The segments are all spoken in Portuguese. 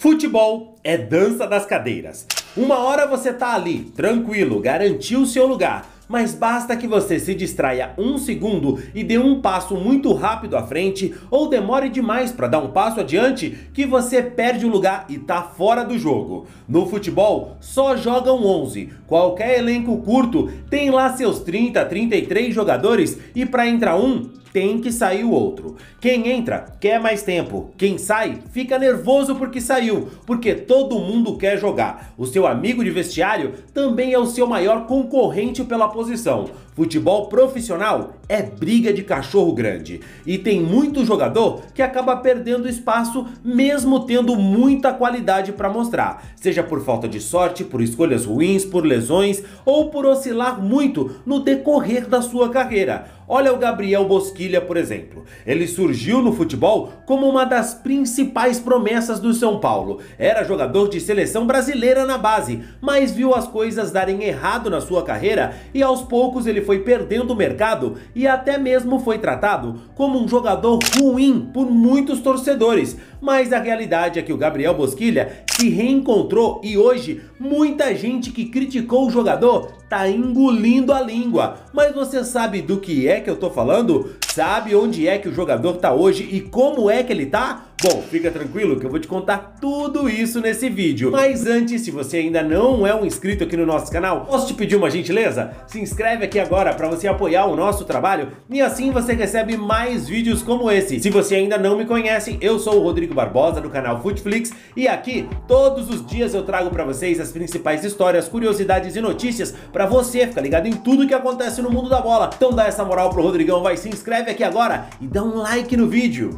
Futebol é dança das cadeiras. Uma hora você tá ali, tranquilo, garantiu o seu lugar, mas basta que você se distraia um segundo e dê um passo muito rápido à frente ou demore demais para dar um passo adiante que você perde o lugar e tá fora do jogo. No futebol só jogam 11, qualquer elenco curto tem lá seus 30, 33 jogadores e para entrar um, tem que sair o outro. Quem entra quer mais tempo, quem sai fica nervoso porque saiu, porque todo mundo quer jogar. O seu amigo de vestiário também é o seu maior concorrente pela posição. Futebol profissional é briga de cachorro grande e tem muito jogador que acaba perdendo espaço mesmo tendo muita qualidade para mostrar, seja por falta de sorte, por escolhas ruins, por lesões ou por oscilar muito no decorrer da sua carreira. Olha o Gabriel Bosquilha, por exemplo. Ele surgiu no futebol como uma das principais promessas do São Paulo. Era jogador de seleção brasileira na base, mas viu as coisas darem errado na sua carreira e aos poucos ele foi perdendo o mercado e até mesmo foi tratado como um jogador ruim por muitos torcedores. Mas a realidade é que o Gabriel Bosquilha se reencontrou e hoje muita gente que criticou o jogador tá engolindo a língua. Mas você sabe do que é que eu tô falando? Sabe onde é que o jogador tá hoje e como é que ele tá? Bom, fica tranquilo que eu vou te contar tudo isso nesse vídeo. Mas antes, se você ainda não é um inscrito aqui no nosso canal, posso te pedir uma gentileza? Se inscreve aqui agora para você apoiar o nosso trabalho e assim você recebe mais vídeos como esse. Se você ainda não me conhece, eu sou o Rodrigo Barbosa do canal Futflix e aqui todos os dias eu trago para vocês as principais histórias, curiosidades e notícias para você ficar ligado em tudo que acontece no mundo da bola. Então dá essa moral pro Rodrigão, vai, se inscreve aqui agora e dá um like no vídeo.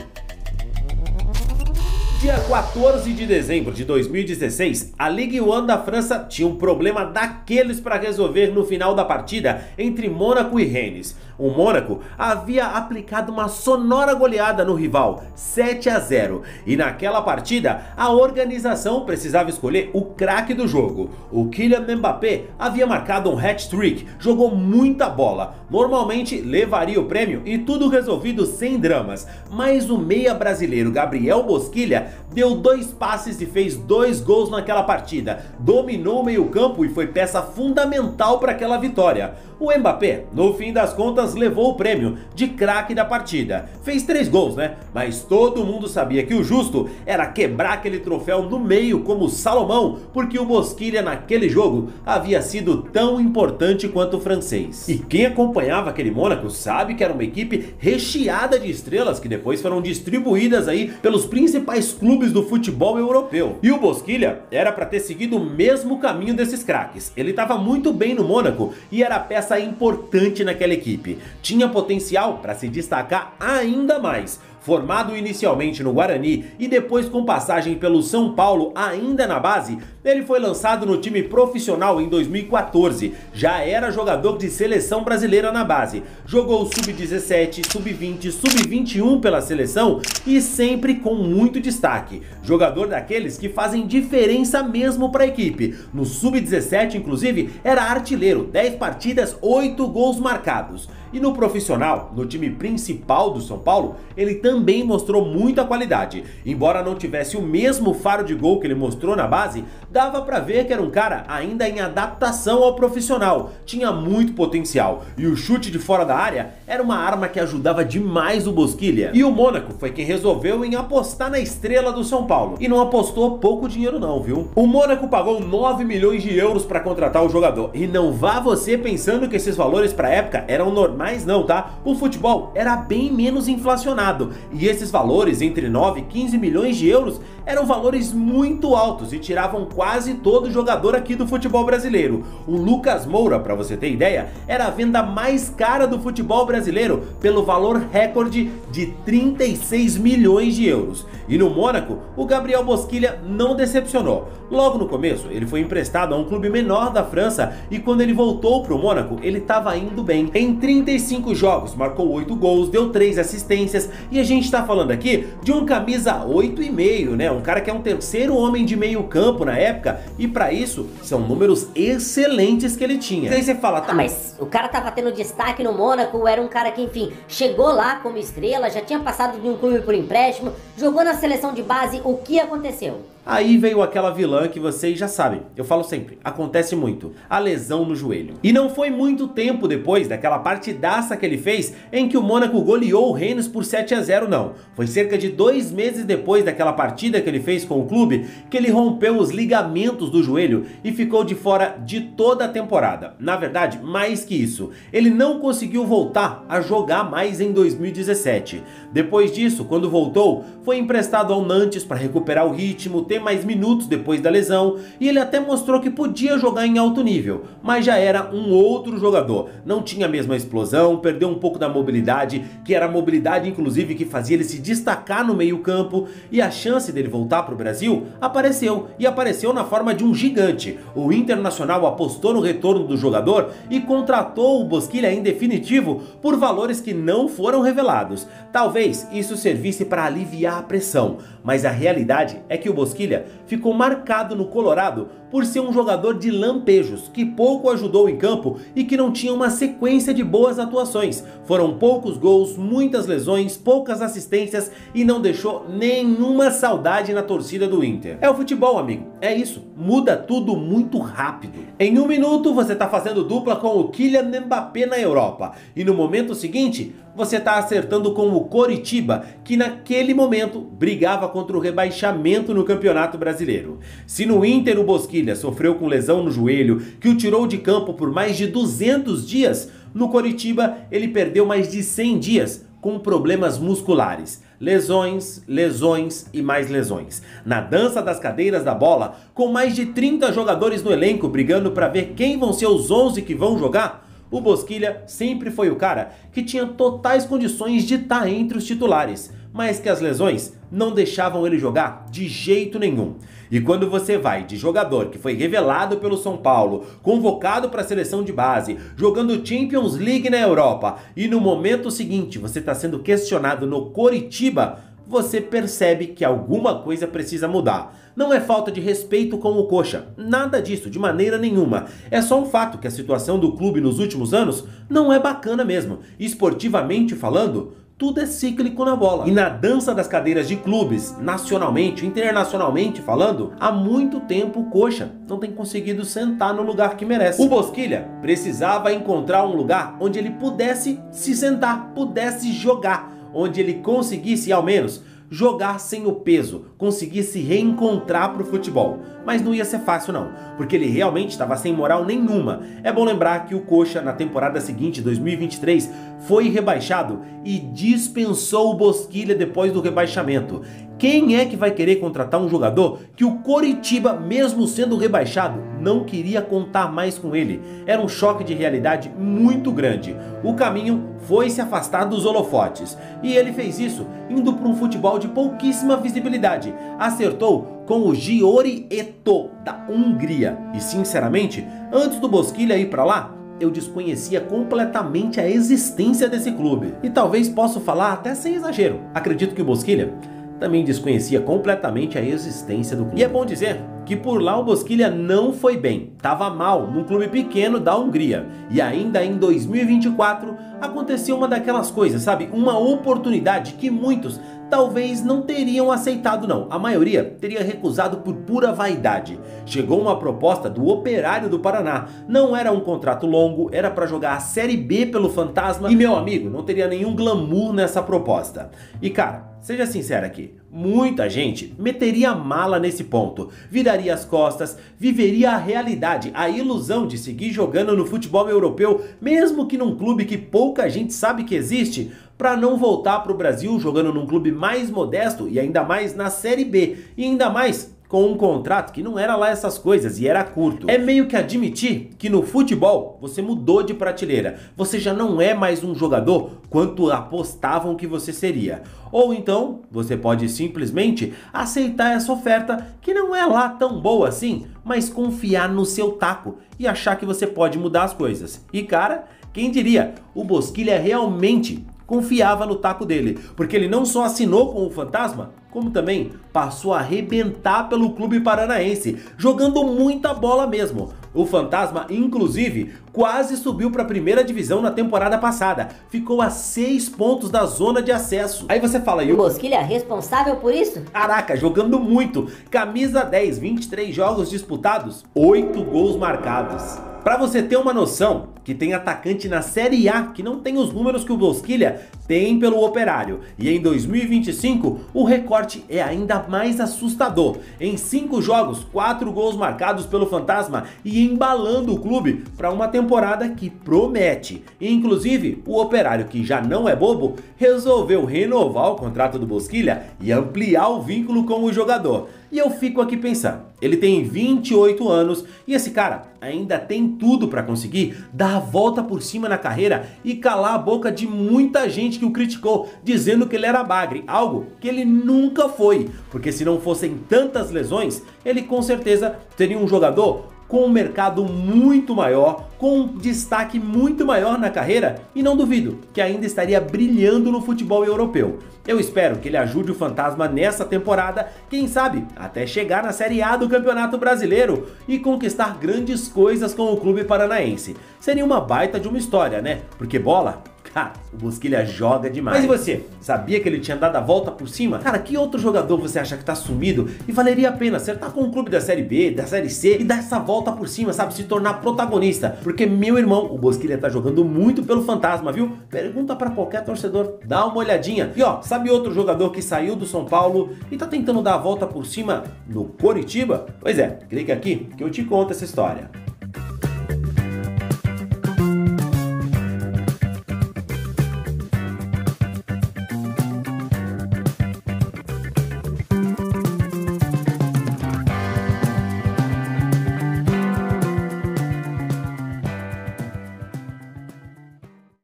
Dia 14 de dezembro de 2016, a Ligue 1 da França tinha um problema daqueles para resolver no final da partida entre Mônaco e Rennes. O Mônaco havia aplicado uma sonora goleada no rival, 7-0, e naquela partida a organização precisava escolher o craque do jogo. O Kylian Mbappé havia marcado um hat-trick, jogou muita bola, normalmente levaria o prêmio e tudo resolvido sem dramas, mas o meia brasileiro Gabriel Bosquilha deu 2 passes e fez 2 gols naquela partida, dominou o meio-campo e foi peça fundamental para aquela vitória. O Mbappé, no fim das contas, levou o prêmio de craque da partida. Fez 3 gols, né? Mas todo mundo sabia que o justo era quebrar aquele troféu no meio como Salomão, porque o Bosquilha naquele jogo havia sido tão importante quanto o francês. E quem acompanhava aquele Mônaco sabe que era uma equipe recheada de estrelas que depois foram distribuídas aí pelos principais clubes do futebol europeu. E o Bosquilha era para ter seguido o mesmo caminho desses craques. Ele estava muito bem no Mônaco e era peça importante naquela equipe. Tinha potencial para se destacar ainda mais. Formado inicialmente no Guarani e depois com passagem pelo São Paulo ainda na base, ele foi lançado no time profissional em 2014. Já era jogador de seleção brasileira na base. Jogou sub-17, sub-20, sub-21 pela seleção e sempre com muito destaque. Jogador daqueles que fazem diferença mesmo para a equipe. No sub-17, inclusive, era artilheiro, 10 partidas, 8 gols marcados. E no profissional, no time principal do São Paulo, ele também mostrou muita qualidade. Embora não tivesse o mesmo faro de gol que ele mostrou na base, dava pra ver que era um cara ainda em adaptação ao profissional. Tinha muito potencial e o chute de fora da área era uma arma que ajudava demais o Bosquilha. E o Mônaco foi quem resolveu em apostar na estrela do São Paulo. E não apostou pouco dinheiro não, viu? O Mônaco pagou 9 milhões de euros para contratar o jogador. E não vá você pensando que esses valores pra época eram normais. Mas não, tá? O futebol era bem menos inflacionado e esses valores entre 9 e 15 milhões de euros eram valores muito altos e tiravam quase todo jogador aqui do futebol brasileiro. O Lucas Moura, para você ter ideia, era a venda mais cara do futebol brasileiro pelo valor recorde de 36 milhões de euros. E no Mônaco, o Gabriel Bosquilha não decepcionou. Logo no começo, ele foi emprestado a um clube menor da França e quando ele voltou para o Mônaco, ele estava indo bem. Em 35 jogos, marcou 8 gols, deu 3 assistências e a gente está falando aqui de um camisa 8,5, né? Um cara que é um terceiro homem de meio campo na época e para isso são números excelentes que ele tinha. E aí você fala, tá, mas o cara tava tendo destaque no Mônaco, era um cara que, enfim, chegou lá como estrela, já tinha passado de um clube por empréstimo, jogou na seleção de base, o que aconteceu? Aí veio aquela vilã que vocês já sabem, eu falo sempre, acontece muito, a lesão no joelho. E não foi muito tempo depois daquela partidaça que ele fez em que o Mônaco goleou o Rennes por 7-0 não. Foi cerca de 2 meses depois daquela partida que ele fez com o clube que ele rompeu os ligamentos do joelho e ficou de fora de toda a temporada. Na verdade, mais que isso, ele não conseguiu voltar a jogar mais em 2017. Depois disso, quando voltou, foi emprestado ao Nantes para recuperar o ritmo, ter mais minutos depois da lesão, e ele até mostrou que podia jogar em alto nível, mas já era um outro jogador, não tinha a mesma explosão, perdeu um pouco da mobilidade, que era a mobilidade inclusive que fazia ele se destacar no meio campo, e a chance dele voltar para o Brasil apareceu, e apareceu na forma de um gigante. O Internacional apostou no retorno do jogador e contratou o Bosquilha em definitivo por valores que não foram revelados. Talvez isso servisse para aliviar a pressão, mas a realidade é que o Bosquilha ficou marcado no Colorado por ser um jogador de lampejos, que pouco ajudou em campo e que não tinha uma sequência de boas atuações. Foram poucos gols, muitas lesões, poucas assistências e não deixou nenhuma saudade na torcida do Inter. É o futebol, amigo, é isso, muda tudo muito rápido. Em 1 minuto você tá fazendo dupla com o Kylian Mbappé na Europa e no momento seguinte você tá acertando com o Coritiba, que naquele momento brigava contra o rebaixamento no Campeonato Brasileiro. Se no Inter o Bosquilha sofreu com lesão no joelho, que o tirou de campo por mais de 200 dias, no Coritiba ele perdeu mais de 100 dias com problemas musculares. Lesões, lesões e mais lesões. Na dança das cadeiras da bola, com mais de 30 jogadores no elenco brigando para ver quem vão ser os 11 que vão jogar, o Bosquilha sempre foi o cara que tinha totais condições de estar entre os titulares, mas que as lesões não deixavam ele jogar de jeito nenhum. E quando você vai de jogador que foi revelado pelo São Paulo, convocado para a seleção de base, jogando Champions League na Europa, e no momento seguinte você está sendo questionado no Coritiba, você percebe que alguma coisa precisa mudar. Não é falta de respeito com o Coxa, nada disso, de maneira nenhuma. É só um fato que a situação do clube nos últimos anos não é bacana mesmo. Esportivamente falando, tudo é cíclico na bola. E na dança das cadeiras de clubes, nacionalmente, internacionalmente falando, há muito tempo o Coxa não tem conseguido sentar no lugar que merece. O Bosquilha precisava encontrar um lugar onde ele pudesse se sentar, pudesse jogar, onde ele conseguisse ao menos jogar sem o peso, conseguir se reencontrar para o futebol. Mas não ia ser fácil não, porque ele realmente estava sem moral nenhuma. É bom lembrar que o Coxa na temporada seguinte, 2023, foi rebaixado e dispensou o Bosquilha depois do rebaixamento. Quem é que vai querer contratar um jogador que o Coritiba, mesmo sendo rebaixado, não queria contar mais com ele? Era um choque de realidade muito grande. O caminho foi se afastar dos holofotes. E ele fez isso indo para um futebol de pouquíssima visibilidade. Acertou com o Győri Eto, da Hungria. E sinceramente, antes do Bosquilha ir para lá, eu desconhecia completamente a existência desse clube. E talvez possa falar até sem exagero. Acredito que o Bosquilha também desconhecia completamente a existência do clube. E é bom dizer que por lá o Bosquilha não foi bem, estava mal num clube pequeno da Hungria. E ainda em 2024 aconteceu uma daquelas coisas, sabe? Uma oportunidade que muitos talvez não teriam aceitado não. A maioria teria recusado por pura vaidade. Chegou uma proposta do Operário do Paraná. Não era um contrato longo, era para jogar a Série B pelo Fantasma. E meu amigo, não teria nenhum glamour nessa proposta. E cara, seja sincero aqui, muita gente meteria a mala nesse ponto, viraria as costas, viveria a realidade, a ilusão de seguir jogando no futebol europeu, mesmo que num clube que pouca gente sabe que existe, para não voltar para o Brasil jogando num clube mais modesto e ainda mais na Série B, e ainda mais com um contrato que não era lá essas coisas e era curto. É meio que admitir que no futebol você mudou de prateleira, você já não é mais um jogador quanto apostavam que você seria. Ou então você pode simplesmente aceitar essa oferta que não é lá tão boa assim, mas confiar no seu taco e achar que você pode mudar as coisas. E cara, quem diria, o Bosquilha realmente confiava no taco dele, porque ele não só assinou com o Fantasma, como também passou a arrebentar pelo clube paranaense, jogando muita bola mesmo. O Fantasma, inclusive, quase subiu para a primeira divisão na temporada passada, ficou a 6 pontos da zona de acesso. Aí você fala, e o Bosquilha é responsável por isso? Caraca, jogando muito, camisa 10, 23 jogos disputados, 8 gols marcados. Pra você ter uma noção, que tem atacante na Série A que não tem os números que o Bosquilha tem pelo Operário. E em 2025, o recorte é ainda mais assustador. Em 5 jogos, 4 gols marcados pelo Fantasma e embalando o clube para uma temporada que promete. E, inclusive, o Operário, que já não é bobo, resolveu renovar o contrato do Bosquilha e ampliar o vínculo com o jogador. E eu fico aqui pensando, ele tem 28 anos e esse cara ainda tem tudo para conseguir dar a volta por cima na carreira e calar a boca de muita gente que o criticou, dizendo que ele era bagre, algo que ele nunca foi, porque se não fossem tantas lesões, ele com certeza seria um jogador com um mercado muito maior, com um destaque muito maior na carreira e não duvido que ainda estaria brilhando no futebol europeu. Eu espero que ele ajude o Fantasma nessa temporada, quem sabe até chegar na Série A do Campeonato Brasileiro e conquistar grandes coisas com o clube paranaense. Seria uma baita de uma história, né? Porque bola, cara, o Bosquilha joga demais. Mas e você? Sabia que ele tinha dado a volta por cima? Cara, que outro jogador você acha que tá sumido e valeria a pena acertar com um clube da Série B, da Série C e dar essa volta por cima, sabe? Se tornar protagonista. Porque, meu irmão, o Bosquilha tá jogando muito pelo Fantasma, viu? Pergunta pra qualquer torcedor, dá uma olhadinha. E ó, sabe outro jogador que saiu do São Paulo e tá tentando dar a volta por cima no Coritiba? Pois é, clica aqui que eu te conto essa história.